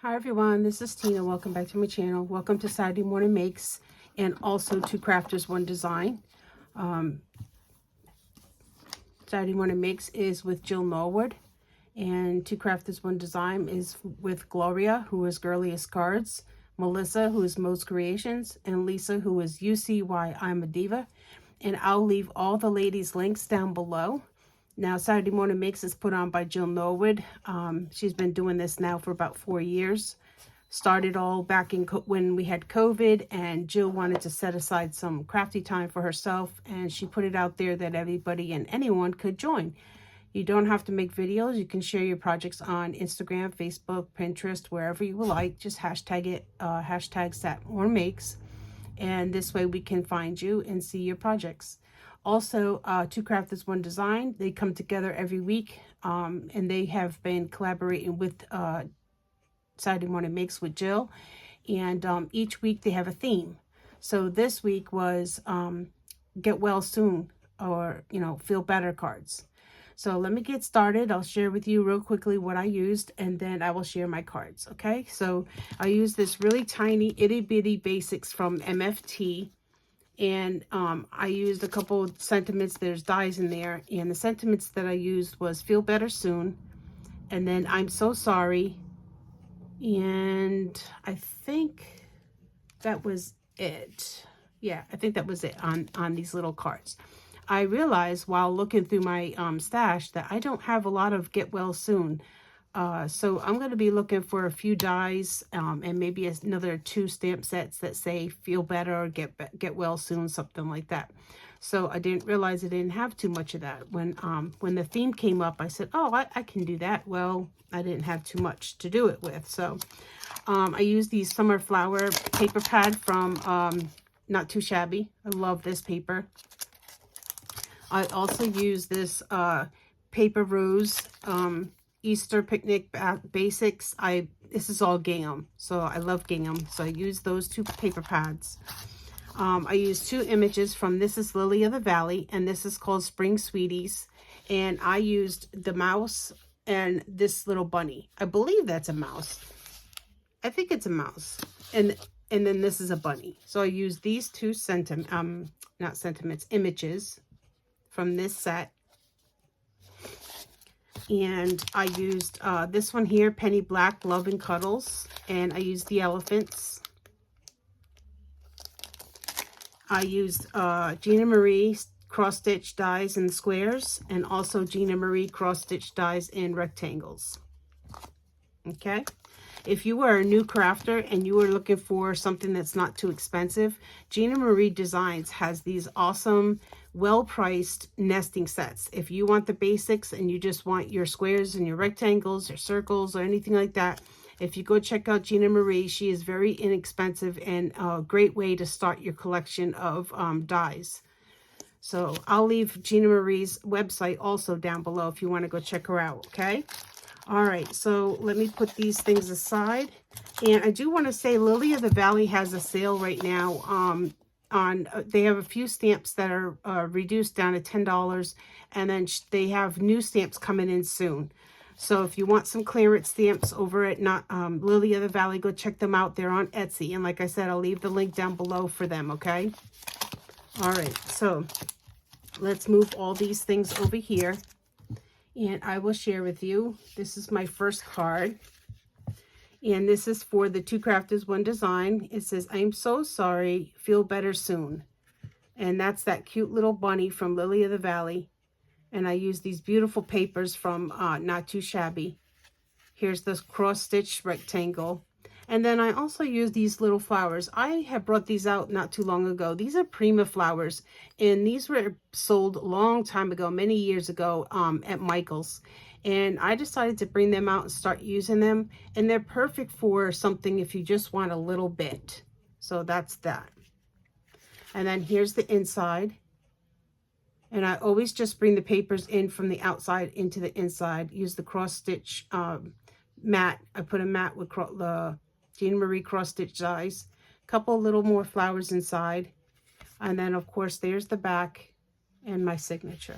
Hi everyone, this is Tina. Welcome back to my channel. Welcome to Saturday Morning Makes and also to Crafters One Design. Saturday Morning Makes is with Jill Norwood, and To Crafters One Design is with Gloria, who is Girliest Cards, Mellisa, who is Mo's Creations, and Lisa, who is UCY I'm a Diva. And I'll leave all the ladies' links down below. Now, Saturday Morning Makes is put on by Jill Norwood. She's been doing this now for about 4 years. Started all back in when we had COVID, and Jill wanted to set aside some crafty time for herself, and she put it out there that everybody and anyone could join. You don't have to make videos. You can share your projects on Instagram, Facebook, Pinterest, wherever you would like. Just hashtag it, hashtag #SatMoreMakes, and this way we can find you and see your projects. Also, To Crafters One Design, they come together every week, and they have been collaborating with Saturday Morning Makes with Jill, and each week they have a theme. So this week was Get Well Soon, or, Feel Better cards. So let me get started. I'll share with you real quickly what I used, and then I will share my cards, okay? So I used this really tiny itty bitty basics from MFT. And I used a couple sentiments. There's dies in there, and the sentiments that I used was Feel Better Soon, and then I'm So Sorry, and I think that was it. Yeah, I think that was it on these little cards. I realized while looking through my stash that I don't have a lot of Get Well Soon. So I'm going to be looking for a few dies and maybe another 2 stamp sets that say Feel Better or Get Well Soon, something like that. So I didn't realize I didn't have too much of that. When the theme came up, I said, oh, I can do that. Well, I didn't have too much to do it with. So I used these Summer Flower paper pad from Not Too Shabby. I love this paper. I also use this Paper Rose Easter Picnic Basics. This is all gingham, so I love gingham. So I use those 2 paper pads. I used 2 images from This is Lily of the Valley, and this is called Spring Sweeties. And I used the mouse and this little bunny. I believe that's a mouse. I think it's a mouse. And then this is a bunny. So I used these 2 images from this set. And I used this one here, Penny Black, Love and Cuddles. And I used the elephants. I used Gina Marie cross-stitch dies in squares, and also Gina Marie cross-stitch dies in rectangles. Okay? If you are a new crafter and you are looking for something that's not too expensive, Gina Marie Designs has these awesome, well-priced nesting sets. If you want the basics and you just want your squares and your rectangles or circles or anything like that, if you go check out Gina Marie, she is very inexpensive and a great way to start your collection of dies. So I'll leave Gina Marie's website also down below if you want to go check her out, okay? All right, so let me put these things aside. And I do want to say Lily of the Valley has a sale right now. They have a few stamps that are reduced down to $10, and then they have new stamps coming in soon. So if you want some clearance stamps over at Lily of the Valley, go check them out. They're on Etsy, and like I said, I'll leave the link down below for them, okay? All right, so let's move all these things over here, and I will share with you. This is my first card, and this is for the To Crafters One Design. It says, I'm so sorry, feel better soon. And that's that cute little bunny from Lily of the Valley. And I use these beautiful papers from Not Too Shabby. Here's this cross-stitch rectangle. And then I also use these little flowers. I have brought these out not too long ago. These are Prima flowers. And these were sold a long time ago, many years ago, at Michael's. And I decided to bring them out and start using them. And they're perfect for something if you just want a little bit. So that's that. And then here's the inside. And I always just bring the papers in from the outside into the inside. Use the cross-stitch mat. I put a mat with the Gina Marie cross-stitch dies. A couple little more flowers inside. And then, of course, there's the back and my signature.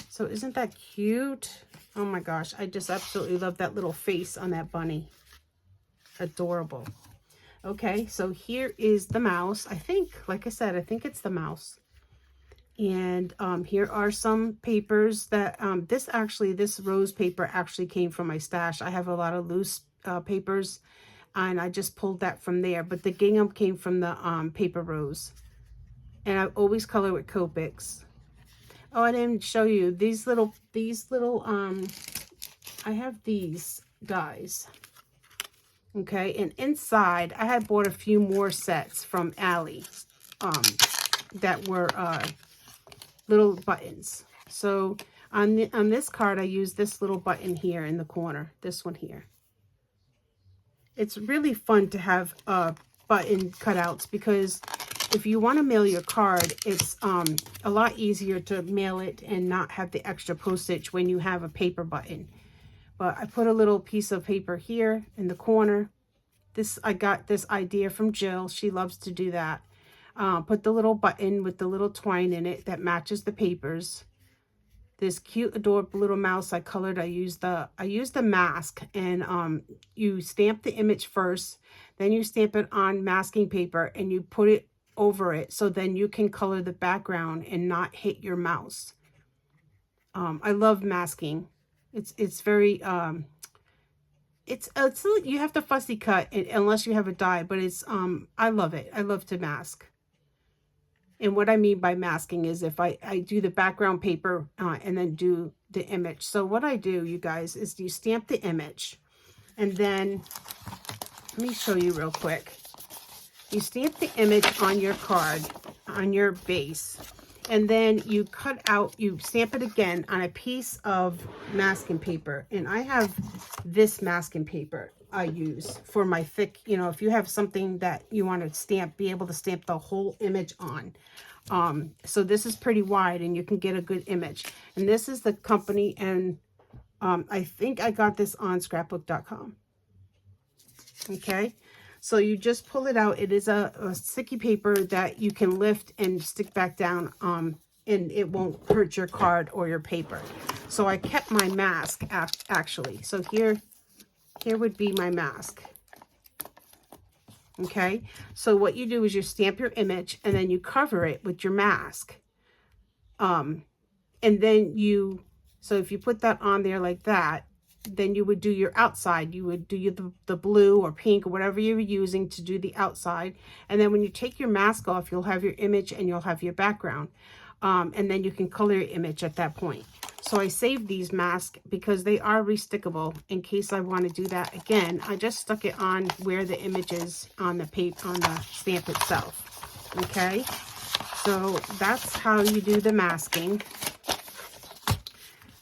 So isn't that cute? Oh my gosh, I just absolutely love that little face on that bunny. adorable. Okay, so here is the mouse. I think, like I said, I think it's the mouse. And here are some papers that, this rose paper actually came from my stash. I have a lot of loose papers, and I just pulled that from there. But the gingham came from the paper rose. And I always color with Copics. Oh, I didn't show you these little, I have these guys. Okay, and inside I had bought a few more sets from Allie that were little buttons. So on this card I used this little button here in the corner, this one here. It's really fun to have button cutouts, because if you want to mail your card, it's a lot easier to mail it and not have the extra postage when you have a paper button. But I put a little piece of paper here in the corner. I got this idea from Jill. She loves to do that. Put the little button with the little twine in it that matches the papers. This cute, adorable little mouse I colored. I used the mask, and you stamp the image first, then you stamp it on masking paper and you put it over it, so then you can color the background and not hit your mouse. I love masking. It's very it's you have to fussy cut it unless you have a die, but it's I love it. I love to mask. And what I mean by masking is if I do the background paper and then do the image. So what I do, you guys, is you stamp the image, and then let me show you real quick. You stamp the image on your card, on your base, and then you cut out, you stamp it again on a piece of masking paper. And I have this masking paper I use for my thick, you know, if you have something that you want to stamp, be able to stamp the whole image on. So this is pretty wide and you can get a good image. And this is the company, and I think I got this on scrapbook.com. Okay. So you just pull it out. It is a sticky paper that you can lift and stick back down, and it won't hurt your card or your paper. So I kept my mask actually. So here would be my mask. Okay. So what you do is you stamp your image and then you cover it with your mask. And then so if you put that on there like that, then you would do your outside. You would do the blue or pink or whatever you're using to do the outside. And then when you take your mask off, you'll have your image and you'll have your background. And then you can color your image at that point. So I saved these masks because they are restickable in case I want to do that again. I just stuck it on where the image is on the paper, on the stamp itself. Okay. So that's how you do the masking.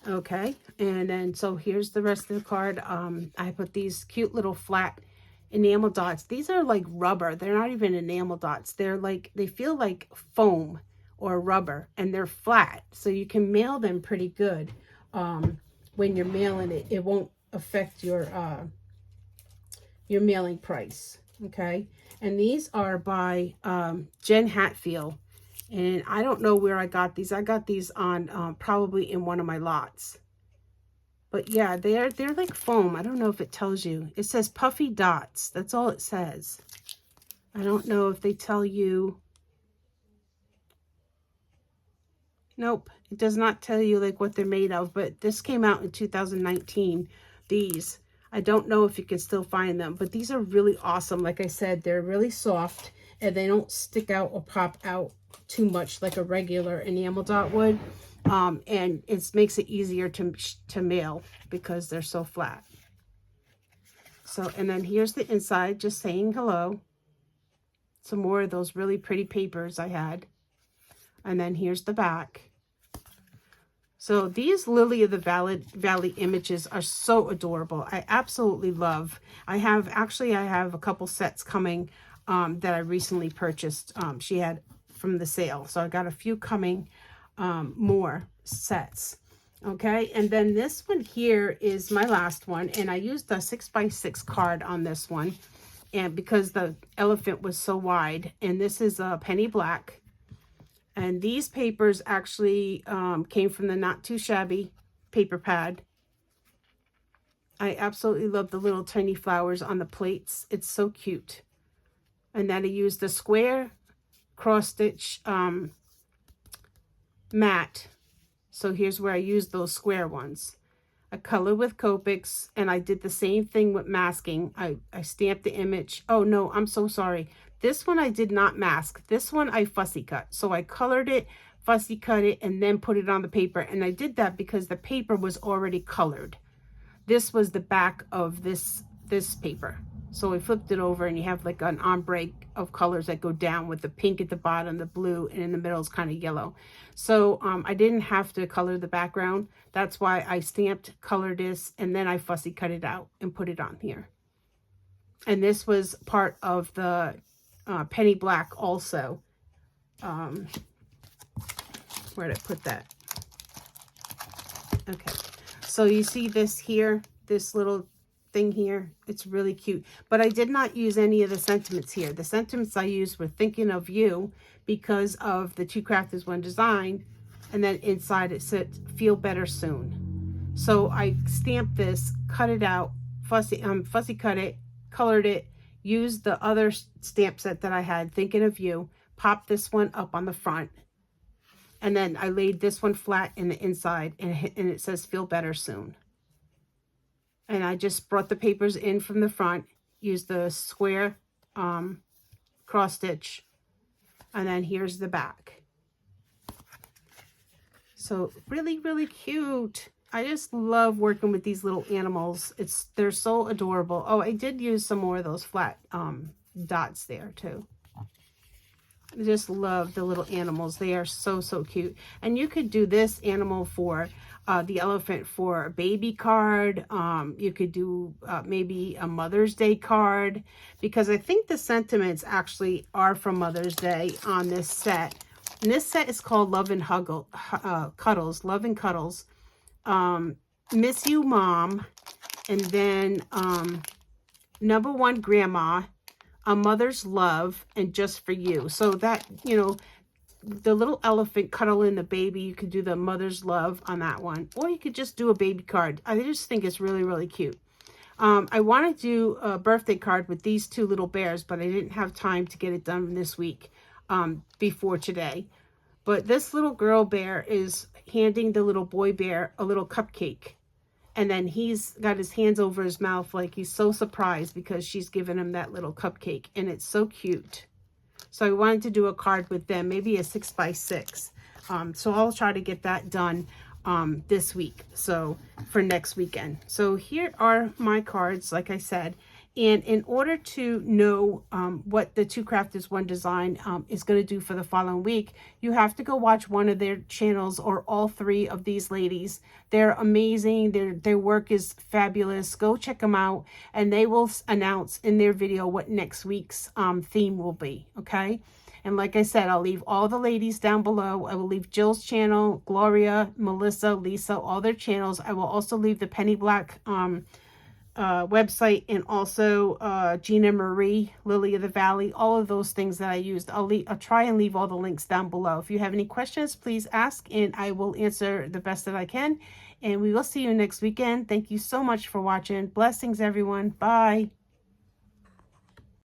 Okay, and then so here's the rest of the card. I put these cute little flat enamel dots. These are like rubber. They're not even enamel dots. They're like, they feel like foam or rubber, and they're flat, so you can mail them pretty good. When you're mailing it, it won't affect your mailing price. Okay, and these are by Jen Hatfield. And I don't know where I got these. I got these on probably in one of my lots. But yeah, they're like foam. I don't know if it tells you. It says puffy dots. That's all it says. I don't know if they tell you. Nope. It does not tell you like what they're made of. But this came out in 2019. These. I don't know if you can still find them. But these are really awesome. Like I said, they're really soft. And they don't stick out or pop out too much like a regular enamel dot would, and it makes it easier to mail because they're so flat. So, and then here's the inside, just saying hello. Some more of those really pretty papers I had, and then here's the back. So these Lily of the Valley images are so adorable. I absolutely love. I have a couple sets coming that I recently purchased. She had from the sale, so I got a few coming, more sets. Okay, and then this one here is my last one, and I used a 6x6 card on this one, and because the elephant was so wide. And this is a penny black, and these papers actually came from the Not Too Shabby paper pad. I absolutely love the little tiny flowers on the plates. It's so cute. And then I used the square cross stitch mat. So here's where I used those square ones. I colored with Copics, and I did the same thing with masking. I stamped the image. Oh no, I'm so sorry. This one I did not mask. This one I fussy cut. So I colored it, fussy cut it, and then put it on the paper. And I did that because the paper was already colored. This was the back of this paper. So I flipped it over, and you have like an ombre of colors that go down with the pink at the bottom, the blue, and in the middle is kind of yellow. So I didn't have to color the background. That's why I stamped, colored this, and then I fussy cut it out and put it on here. And this was part of the penny black also. Where did I put that? Okay. So you see this here, this little thing here, it's really cute. But I did not use any of the sentiments here. The sentiments I used were thinking of you because of the Two Crafters One Design, and then inside it said feel better soon. So I stamped this, cut it out, fussy cut it, colored it, used the other stamp set that I had, thinking of you, popped this one up on the front, and then I laid this one flat in the inside, and it says feel better soon. And I just brought the papers in from the front, used the square cross stitch, and then here's the back. So really, really cute. I just love working with these little animals. They're so adorable. Oh, I did use some more of those flat dots there too. I just love the little animals. They are so, so cute. And you could do this animal for the elephant for a baby card. You could do maybe a Mother's Day card, because I think the sentiments actually are from Mother's Day on this set. And this set is called Love and Cuddles. Love and Cuddles. Miss You, Mom. And then Number One, Grandma. A Mother's Love, and Just for You. So that, you know, the little elephant cuddling the baby, you could do the Mother's Love on that one. Or you could just do a baby card. I just think it's really, really cute. I want to do a birthday card with these two little bears, but I didn't have time to get it done this week before today. But this little girl bear is handing the little boy bear a little cupcake. And then he's got his hands over his mouth like he's so surprised because she's given him that little cupcake. And it's so cute. So I wanted to do a card with them, maybe a 6x6. So I'll try to get that done this week, so for next weekend. So here are my cards, like I said. And in order to know what the Two Crafters One Design is going to do for the following week, you have to go watch one of their channels or all three of these ladies. They're amazing. Their work is fabulous. Go check them out, and they will announce in their video what next week's theme will be, okay? And like I said, I'll leave all the ladies down below. I will leave Jill's channel, Gloria, Mellisa, Lisa, all their channels. I will also leave the Penny Black website, and also Gina Marie, Lily of the Valley, all of those things that I used. I'll try and leave all the links down below. If you have any questions, please ask, and I will answer the best that I can. And we will see you next weekend. Thank you so much for watching. Blessings, everyone. Bye.